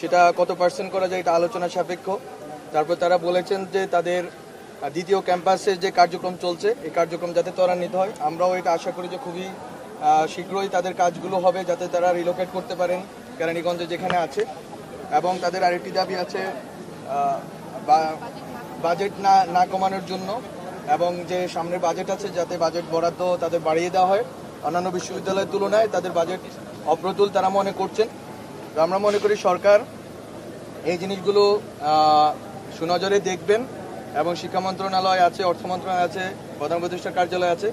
সেটা কত পার্সেন্ট করা যায় এটা আলোচনা সাপেক্ষ। তারপর তারা বলেছেন যে তাদের দ্বিতীয় ক্যাম্পাসে যে কার্যক্রম চলছে এই কার্যক্রম যাতে ত্বরান্বিত হয়। আমরাও এটা আশা করি যে খুবই শীঘ্রই তাদের কাজগুলো হবে যাতে তারা রিলোকেট করতে পারেন কেরানীগঞ্জে যেখানে আছে। এবং তাদের আরেকটি দাবি আছে বাজেট না কমানোর জন্য, এবং যে সামনের বাজেট আছে যাতে বাজেট বরাদ্দ তাদের বাড়িয়ে দেওয়া হয়। অন্যান্য বিশ্ববিদ্যালয়ের তুলনায় তাদের বাজেট অপ্রতুল তারা মনে করছেন। তো আমরা মনে করি সরকার এই জিনিসগুলো সুনজরে দেখবেন, এবং শিক্ষা মন্ত্রণালয় আছে, অর্থ মন্ত্রণালয় আছে, প্রধান উপদেষ্টার কার্যালয় আছে,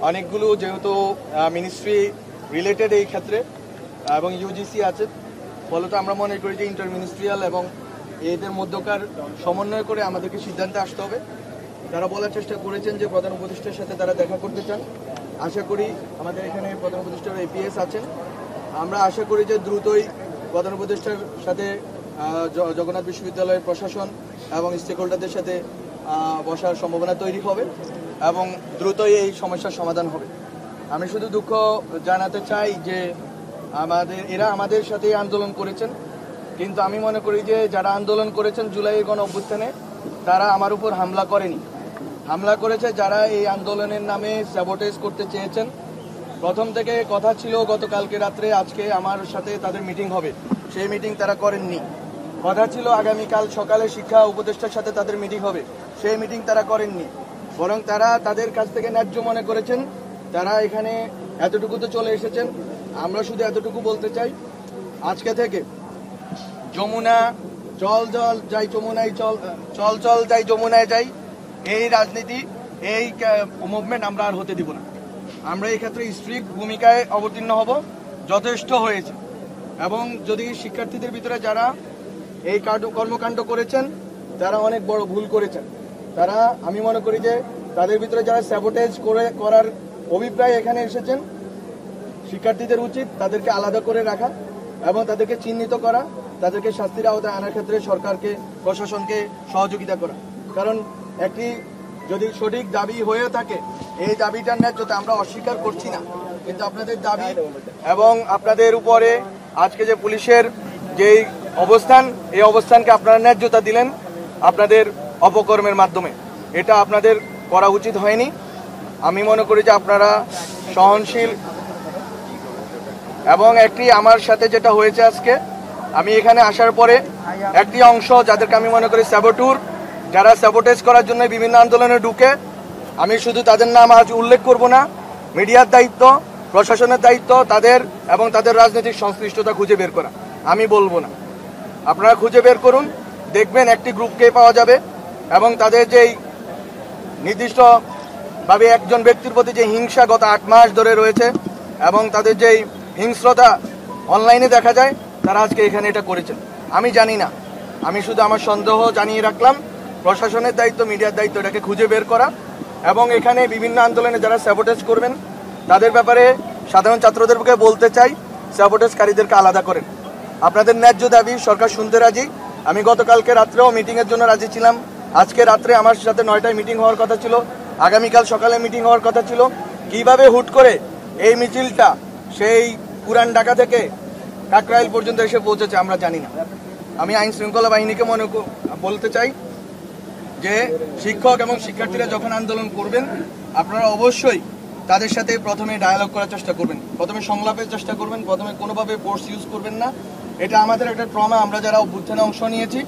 অনেকগুলো যেহেতু মিনিস্ট্রি রিলেটেড এই ক্ষেত্রে, এবং ইউজিসি আছে। ফলত আমরা মনে করি যে ইন্টার মিনিস্ট্রিয়াল এবং এদের মধ্যকার সমন্বয় করে আমাদেরকে সিদ্ধান্তে আসতে হবে। তারা বলার চেষ্টা করেছেন যে প্রধান উপদেষ্টার সাথে তারা দেখা করতে চান। আশা করি আমাদের এখানে প্রধান উপদেষ্টার এপিএস আছেন, আমরা আশা করি যে দ্রুতই প্রধান উপদেষ্টার সাথে জগন্নাথ বিশ্ববিদ্যালয়ের প্রশাসন এবং স্টেক হোল্ডারদের সাথে বসার সম্ভাবনা তৈরি হবে এবং দ্রুতই এই সমস্যার সমাধান হবে। আমি শুধু দুঃখ জানাতে চাই যে এরা আমাদের সাথে আন্দোলন করেছেন, কিন্তু আমি মনে করি যে যারা আন্দোলন করেছেন জুলাইয়ের গণ অভ্যুত্থানে তারা আমার উপর হামলা করেনি, হামলা করেছে যারা এই আন্দোলনের নামে স্যাবোটেজ করতে চেয়েছেন। প্রথম থেকে কথা ছিল গতকালকে রাত্রে আজকে আমার সাথে তাদের মিটিং হবে, সেই মিটিং তারা করেননি। কথা ছিল আগামীকাল সকালে শিক্ষা উপদেষ্টার সাথে তাদের মিটিং হবে, সেই মিটিং তারা করেননি। বরং তারা তাদের কাছ থেকে ন্যায্য মনে করেছেন, তারা এখানে এতটুকুতে চলে এসেছেন। আমরা শুধু এতটুকু বলতে চাই, আজকে থেকে যমুনা চল জল যাই যমুনায় চল চল যাই যমুনায় যাই, এই রাজনীতি এই মুভমেন্ট আমরা আর হতে দিব না। আমরা এই ক্ষেত্রে স্ট্রিক্ট ভূমিকায় অবতীর্ণ হব, যথেষ্ট হয়েছে। এবং যদি শিক্ষার্থীদের ভিতরে যারা এই কর্মকাণ্ড করেছেন তারা অনেক বড় ভুল করেছেন, তারা আমি মনে করি যে তাদের ভিতরে যারা স্যাবোটেজ করার অভিপ্রায় এখানে এসেছেন, শিক্ষার্থীদের উচিত তাদেরকে আলাদা করে রাখা এবং তাদেরকে চিহ্নিত করা, তাদেরকে শাস্তির আওতায় আনার ক্ষেত্রে সরকারকে প্রশাসনকে সহযোগিতা করা। কারণ একটি যদি সঠিক দাবি হয়ে থাকে, এই দাবিটার ন্যায্যতা আমরা অস্বীকার করছি না, কিন্তু আপনাদের দাবি এবং আপনাদের উপরে আজকে যে পুলিশের যেই অবস্থান, এই অবস্থানকে আপনারা ন্যায্যতা দিলেন আপনাদের অপকর্মের মাধ্যমে, এটা আপনাদের করা উচিত হয়নি। আমি মনে করি যে আপনারা সহনশীল। এবং একটি আমার সাথে যেটা হয়েছে আজকে, আমি এখানে আসার পরে একটি অংশ যাদেরকে আমি মনে করি স্যাবোটুর, যারা স্যাবোটেজ করার জন্য বিভিন্ন আন্দোলনে ঢুকে, আমি শুধু তাদের নাম আজ উল্লেখ করব না, মিডিয়ার দায়িত্ব, প্রশাসনের দায়িত্ব তাদের এবং তাদের রাজনৈতিক সংশ্লিষ্টতা খুঁজে বের করা, আমি বলবো না। আপনারা খুঁজে বের করুন, দেখবেন একটি গ্রুপকে পাওয়া যাবে এবং তাদের যেই নির্দিষ্টভাবে একজন ব্যক্তির প্রতি যে হিংসা গত 8 মাস ধরে রয়েছে এবং তাদের যেই হিংস্রতা অনলাইনে দেখা যায়, তারা আজকে এখানে এটা করেছেন। আমি জানি না, আমি শুধু আমার সন্দেহ জানিয়ে রাখলাম। প্রশাসনের দায়িত্ব, মিডিয়ার দায়িত্ব এটাকে খুঁজে বের করা এবং এখানে বিভিন্ন আন্দোলনে যারা স্যাবোটেজ করবেন তাদের ব্যাপারে সাধারণ ছাত্রদেরকে বলতে চাই, স্যাবোটেজকারীদেরকে আলাদা করেন। আপনাদের ন্যায্য দাবি সরকার শুনতে রাজি। আমি গতকালকে রাত্রেও মিটিংয়ের জন্য রাজি ছিলাম। আজকে রাত্রে আমার সাথে 9টায় মিটিং হওয়ার কথা ছিল, আগামীকাল সকালে মিটিং হওয়ার কথা ছিল। কিভাবে হুট করে এই মিছিলটা সেই পুরান ঢাকা থেকে কাকরাইল পর্যন্ত এসে পৌঁছেছে আমরা জানি না। আমি আইন শৃঙ্খলা বাহিনীকে বলতে চাই যে শিক্ষক এবং শিক্ষার্থীরা যখন আন্দোলন করবেন আপনারা অবশ্যই তাদের সাথে প্রথমে ডায়ালগ করার চেষ্টা করবেন, প্রথমে সংলাপের চেষ্টা করবেন, প্রথমে কোনোভাবে ফোর্স ইউজ করবেন না। এটা আমাদের একটা ট্রমা, আমরা যারা অভ্যুত্থানে অংশ নিয়েছি।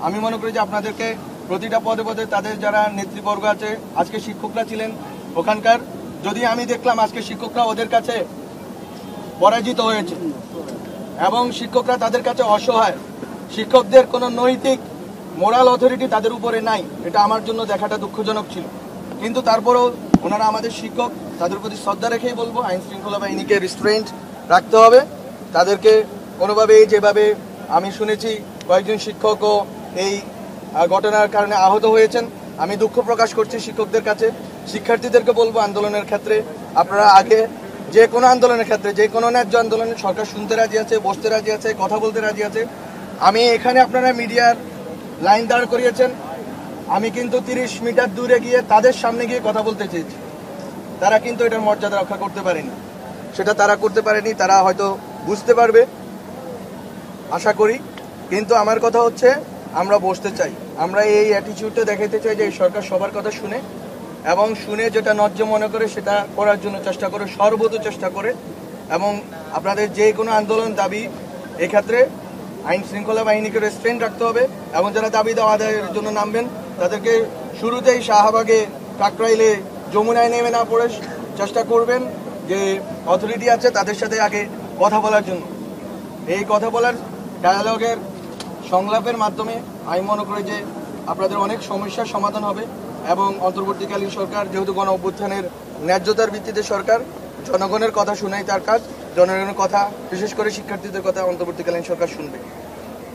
আমি মনে করি যে আপনাদেরকে প্রতিটা পদে পদে তাদের যারা নেতৃবর্গ আছে, আজকে শিক্ষকরা ছিলেন ওখানকার, যদি আমি দেখলাম আজকে শিক্ষকরা ওদের কাছে পরাজিত হয়েছে এবং শিক্ষকরা তাদের কাছে অসহায়, শিক্ষকদের কোনো নৈতিক মোরাল অথরিটি তাদের উপরে নাই, এটা আমার জন্য দেখাটা দুঃখজনক ছিল। কিন্তু তারপরেও ওনারা আমাদের শিক্ষক, তাদের প্রতি শ্রদ্ধা রেখেই বলবো আইন শৃঙ্খলা বাহিনীকে রিস্ট্রেন্ট রাখতে হবে। তাদেরকে কোনোভাবে যেভাবে আমি শুনেছি কয়েকজন শিক্ষকও এই ঘটনার কারণে আহত হয়েছেন, আমি দুঃখ প্রকাশ করছি শিক্ষকদের কাছে। শিক্ষার্থীদেরকে বলবো আন্দোলনের ক্ষেত্রে আপনারা আগে যে কোনো আন্দোলনের ক্ষেত্রে, যে কোনো ন্যায্য আন্দোলনে সরকার শুনতে রাজি আছে, বসতে রাজি আছে, কথা বলতে রাজি আছে। আমি এখানে আপনারা মিডিয়ার লাইন দাঁড় করিয়েছেন, আমি কিন্তু 30 মিটার দূরে গিয়ে তাদের সামনে গিয়ে কথা বলতে চেয়েছি। তারা কিন্তু এটার মর্যাদা রক্ষা করতে পারেনি, সেটা তারা করতে পারেনি। তারা হয়তো বুঝতে পারবে আশা করি। কিন্তু আমার কথা হচ্ছে আমরা বসতে চাই, আমরা এই অ্যাটিটিউডটা দেখাতে চাই যে এই সরকার সবার কথা শুনে এবং শুনে যেটা ন্যায্য মনে করে সেটা করার জন্য চেষ্টা করে, সর্বত চেষ্টা করে। এবং আপনাদের যে কোনো আন্দোলন দাবি এক্ষেত্রে আইন শৃঙ্খলা বাহিনীকে রেস্ট্রেন্ট রাখতে হবে এবং যারা দাবি দেওয়া আদায়ের জন্য নামবেন তাদেরকে শুরুতেই শাহবাগে, কাকরাইলে, যমুনায় নেমে না পড়ে চেষ্টা করবেন যে অথরিটি আছে তাদের সাথে আগে কথা বলার জন্য। এই কথা বলার ডায়ালগের সংলাপের মাধ্যমে আমি মনে করি যে আপনাদের অনেক সমস্যার সমাধান হবে এবং অন্তর্বর্তীকালীন সরকার যেহেতু গণ অভ্যুত্থানের ন্যায্যতার ভিত্তিতে সরকার, জনগণের কথা শোনাই তার কাজ, জনগণের কথা বিশেষ করে শিক্ষার্থীদের কথা অন্তর্বর্তীকালীন সরকার শুনবে।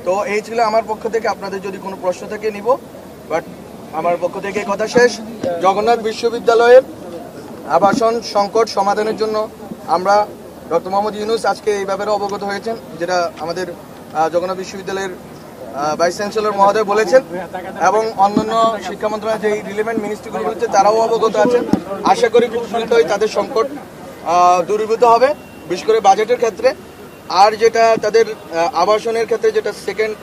তো এই ছিল আমার পক্ষ থেকে, আপনাদের যদি কোনো প্রশ্ন থাকে নিব, বাট আমার পক্ষ থেকে কথা শেষ। জগন্নাথ বিশ্ববিদ্যালয়ের আবাসন সংকট সমাধানের জন্য আমরা ডক্টর মোহাম্মদ ইউনূস আজকে এই ব্যাপারে অবগত হয়েছেন, যেটা আমাদের জগন্নাথ বিশ্ববিদ্যালয়ের ভাইস চ্যান্সেলর মহোদয় বলেছেন এবং অন্যান্য শিক্ষা মন্ত্রণালয়ের যে রিলেভেন্ট মিনিস্ট্রিগুলো রয়েছে তারাও অবগত আছেন। আশা করি খুব দ্রুতই তাদের সংকট দূরীভূত হবে, বিশেষ করে বাজেটের ক্ষেত্রে। আর যেটা তাদের আবাসনের ক্ষেত্রে যেটা সেকেন্ড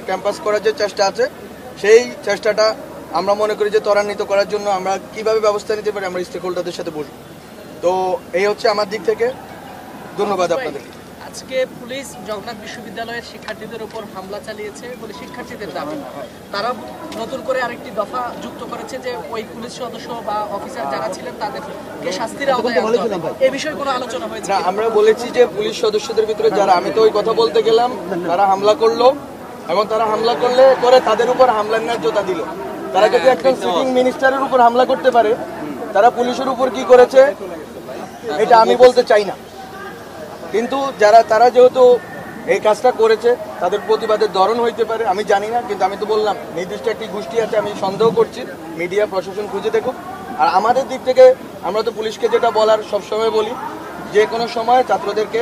ক্যাম্পাস করার যে চেষ্টা আছে, সেই চেষ্টাটা আমরা মনে করি যে ত্বরান্বিত করার জন্য আমরা কিভাবে ব্যবস্থা নিতে পারি, আমরা স্টেক হোল্ডারদের সাথে বসবো। তো এই হচ্ছে আমার দিক থেকে, ধন্যবাদ আপনাদেরকে। আজকে পুলিশ জগন্নাথ বিশ্ববিদ্যালয়ের শিক্ষার্থীদের উপর হামলা চালিয়েছে বলে শিক্ষার্থীদের দাবি, তারা নতুন করে আরেকটি দফা যুক্ত করেছে যে ওই পুলিশ সদস্য বা অফিসার যারা ছিলেন তাদেরকে শাস্তির আওতায় আনতে হবে। এই বিষয়ে কোনো আলোচনা হয়েছে? না, আমরা বলেছি যে পুলিশ সদস্যদের ভিতরে যারা, আমি তো ওই কথা বলতে গেলাম, তারা হামলা করলো এবং তারা হামলা করলে করে তাদের উপর হামলার ন্যায্যতা দিল। তারা যদি একজন সিটিং মিনিস্টারের উপর হামলা করতে পারে, তারা পুলিশের উপর কি করেছে এটা আমি বলতে চাই না। কিন্তু তারা যেহেতু এই কাজটা করেছে, তাদের প্রতিবাদের ধরন হইতে পারে আমি জানি না, কিন্তু আমি তো বললাম নির্দিষ্ট একটি গোষ্ঠী আছে, আমি সন্দেহ করছি, মিডিয়া প্রশাসন খুঁজে দেখুক। আর আমাদের দিক থেকে আমরা তো পুলিশকে যেটা বলার সবসময় বলি, যে কোনো সময় ছাত্রদেরকে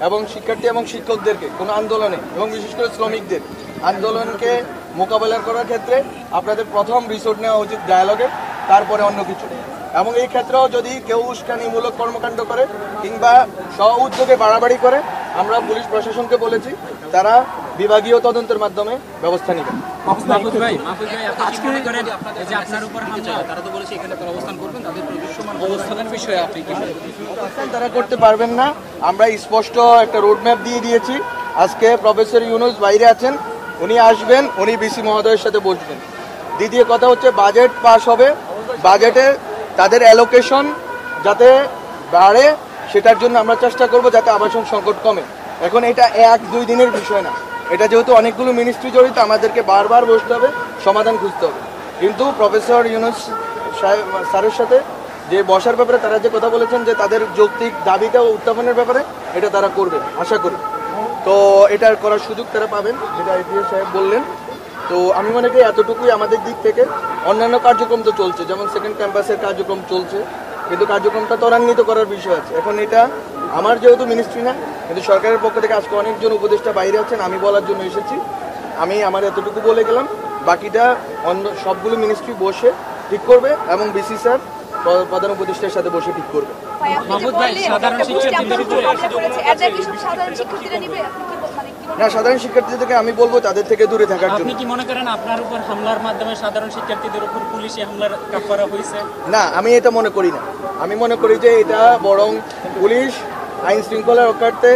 এবং শিক্ষার্থী এবং শিক্ষকদেরকে কোনো আন্দোলনে এবং বিশেষ করে শ্রমিকদের আন্দোলনকে মোকাবেলা করার ক্ষেত্রে আপনাদের প্রথম রিসোর্ট নেওয়া উচিত ডায়ালগে, তারপরে অন্য কিছু। এবং এই ক্ষেত্রেও যদি কেউ উস্কানিমূলক কর্মকাণ্ড করে কিংবা স্ব উদ্যোগে বাড়াবাড়ি করে, আমরা পুলিশ প্রশাসনকে বলেছি তারা বিভাগীয় তদন্তের মাধ্যমে ব্যবস্থা নেবে। তারা করতে পারবেন না, আমরা স্পষ্ট একটা রোডম্যাপ দিয়ে দিয়েছি। আজকে প্রফেসর ইউনূস বাইরে আছেন, উনি আসবেন, উনি বিসি মহোদয়ের সাথে বসবেন। দ্বিতীয় কথা হচ্ছে বাজেট পাস হবে, বাজেটে তাদের অ্যালোকেশন যাতে বাড়ে সেটার জন্য আমরা চেষ্টা করব যাতে আবাসন সংকট কমে। এখন এটা 1-2 দিনের বিষয় না, এটা যেহেতু অনেকগুলো মিনিস্ট্রি জড়িত, আমাদেরকে বারবার বসতে হবে, সমাধান খুঁজতে হবে। কিন্তু প্রফেসর ইউনূস স্যারের সাথে যে বসার ব্যাপারে তারা যে কথা বলেছেন যে তাদের যৌক্তিক দাবিটা উত্থাপনের ব্যাপারে, এটা তারা করবে আশা করি। তো এটার করার সুযোগ তারা পাবেন, যেটা আইপিএস সাহেব বললেন। তো আমি মনে করি এতটুকুই আমাদের দিক থেকে। অন্যান্য কার্যক্রম তো চলছে, যেমন সেকেন্ড ক্যাম্পাসের কার্যক্রম চলছে, কিন্তু কার্যক্রমটা ত্বরান্বিত করার বিষয় আছে। এখন এটা আমার যেহেতু মিনিস্ট্রি না, কিন্তু সরকারের পক্ষ থেকে আজকে অনেকজন উপদেষ্টা বাইরে আছেন, আমি বলার জন্য এসেছি। আমি আমার এতটুকু বলে গেলাম, বাকিটা অন্য সবগুলো মিনিস্ট্রি বসে ঠিক করবে এবং বিসি স্যার প্রধান উপদেষ্টার সাথে বসে ঠিক করবে। না, সাধারণ শিক্ষার্থীদেরকে আমি বলবো তাদের থেকে দূরে থাকার জন্য। আপনি কি মনে করেন আপনার উপর হামলার মাধ্যমে সাধারণ শিক্ষার্থীদের উপর পুলিশি হামলার কাফারা হয়েছে? না, আমি এটা মনে করি না। আমি মনে করি যে এটা বরং পুলিশ আইন শৃঙ্খলা রক্ষার্থে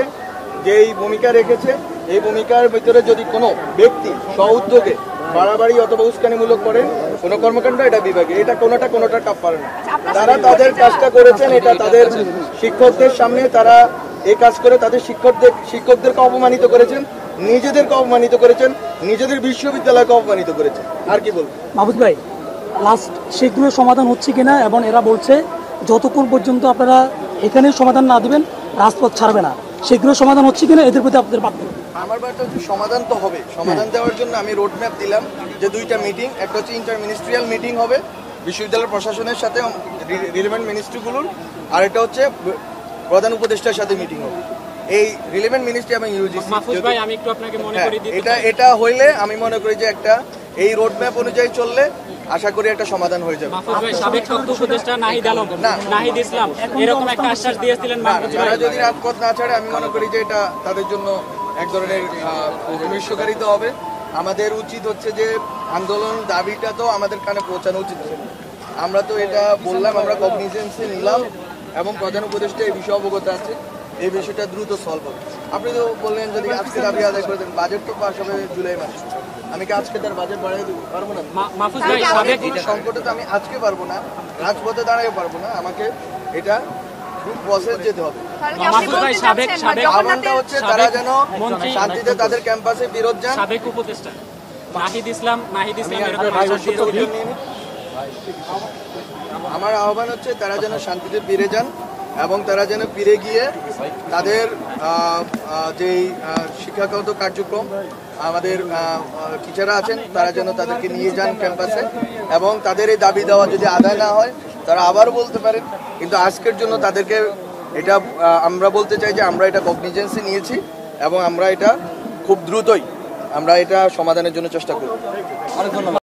যেই ভূমিকা রেখেছে, এই ভূমিকার ভিতরে যদি কোনো ব্যক্তি স্ব-উদ্যোগে বাড়াবাড়ি অথবা উস্কানিমূলক করেন কোনো কর্মকাণ্ড, এটা বিভাগে, এটা কোনোটা কাফারা না। তারা তাদের কাজটা করেছেন, এটা তাদের শিক্ষকদের সামনে তারা এই কাজ করে তাদের শিক্ষকদেরকে অপমানিত করেছেন, নিজেদেরকে অপমানিত করেছেন, নিজেদের বিশ্ববিদ্যালয়কে অপমানিত করেছেন। আর কি বলবো? মাহফুজ ভাই, লাস্ট সেগুলো সমাধান হচ্ছে কিনা, এবং এরা বলছে যতক্ষণ পর্যন্ত আপনারা এখানে সমাধান না দিবেন রাজপথ ছাড়বে না, সেগুলো সমাধান হচ্ছে কিনা এদের প্রতি আপনাদের বার্তা? আমার বার্তা হচ্ছে সমাধান তো হবে। সমাধান দেওয়ার জন্য আমি রোডম্যাপ দিলাম যে 2টা মিটিং, একটা হচ্ছে ইন্টার মিনিস্ট্রিয়াল মিটিং হবে বিশ্ববিদ্যালয় প্রশাসনের সাথে রিলেভেন্ট মিনিস্ট্রিগুলোর, আর এটা হচ্ছে প্রধান উপদেষ্টার সাথে মিটিং হবে। এই রিলেভেন্ট মিনিস্ট্রি এবং ইউজিসি, আমি একটু আপনাকে মনে করি এটা হইলে আমি মনে করি যে একটা এই রোডম্যাপ অনুযায়ী চললে আশা করি একটা সমাধান হয়ে যাবে। সাবেক তথ্য উপদেষ্টা নাহিদ ইসলাম এরকম একটা আশ্বাস দিয়েছিলেন, তারা যদি রাজপথ না ছাড়ে আমি মনে করি যে এটা তাদের জন্য এক ধরনের ভবিষ্যৎকারিতা হবে। আমাদের উচিত হচ্ছে যে আন্দোলন দাবিটা তো আমাদের কানে পৌঁছানো উচিত ছিল। আমরা তো এটা বললাম, আমরা কগনিজেন্সে নিলাম এবং প্রধান উপদেষ্টা এই বিষয়ে অবগত আছে, এই বিষয়টা দ্রুত সলভ হবে। আপনি তো বললেন যদি আজকে দাবি আদায় করে দেন, বাজেট তো পাস হবে জুলাই মাসে, আমি কি আজকে তার বাজেট বাড়িয়ে দেবো? পারবো না। মাহফুজ ভাই সাবেক সংকটে তো আমি আজকে পারবো না, রাজপথে দাঁড়াতে পারবো না, আমাকে এটা খুব প্রসেস যেতে হবে। মাহফুজ ভাই সাবেক আহ্বানটা হচ্ছে তারা যেন মন্ত্রী শান্তিতে তাদের ক্যাম্পাসে ফেরত যান। সাবেক উপদেষ্টা নাহিদ ইসলাম আমার আহ্বান হচ্ছে তারা যেন শান্তিতে ফিরে যান এবং তারা যেন ফিরে গিয়ে তাদের যেই শিক্ষাগত কার্যক্রম আমাদের টিচাররা আছেন তারা যেন তাদেরকে নিয়ে যান ক্যাম্পাসে, এবং তাদের এই দাবি দেওয়া যদি আদায় না হয় তারা আবার বলতে পারেন। কিন্তু আজকের জন্য তাদেরকে এটা আমরা বলতে চাই যে আমরা এটা কগনিজেন্সে নিয়েছি এবং আমরা এটা খুব দ্রুতই আমরা এটা সমাধানের জন্য চেষ্টা করব। অনেক ধন্যবাদ।